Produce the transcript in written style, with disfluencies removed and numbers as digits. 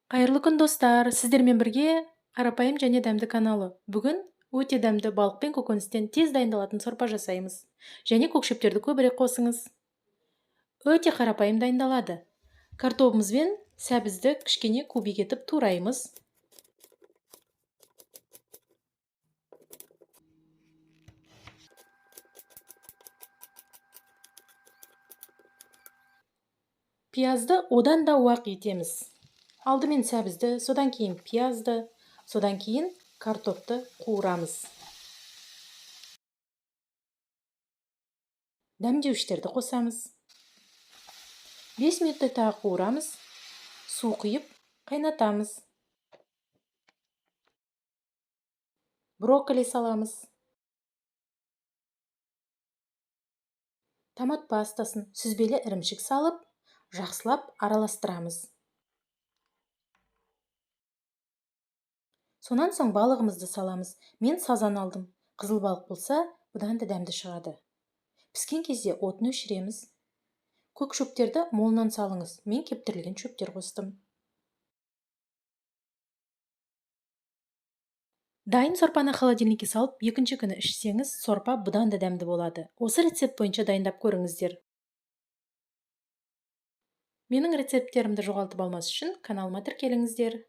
Қайырлы күн достар, сіздермен бірге қарапайым және дәмді каналы. Бүгін өте дәмді балық пен көкөністен тез дайындалатын сорпа жасаймыз. Және көкшептерді көбірек қосыңыз. Өте қарапайым дайындалады. Картобымыз бен сәбізді кішкене кубик етіп тураймыз. Пиязды одан да уақ етеміз. Алдымен сәбізді, содан кейін пиязды, содан кейін картопты қуырамыз. Дәмдеуіштерді қосамыз. 5 минуттай тағы қуырамыз. Су құйып, қайнатамыз. Брокколи саламыз. Томат пастасын, сүзбелі ірімшік салып, жақсылап араластырамыз. Сонан соң балығымызды саламыз. Мен сазан алдым. Қызыл балық болса, бұдан да дәмді шығады. Піскен кезде отын өшіреміз. Көк шөптерді молынан салыңыз. Мен кептірілген шөптер қостым. Дайын сорпаны холодильникке салып, екінші күні ішсеңіз, сорпа бұдан да дәмді болады. Осы рецепт бойынша дайындап көріңіздер. Менің рецепттерімді жоғалтып алмас үшін каналыма тіркеліңіздер.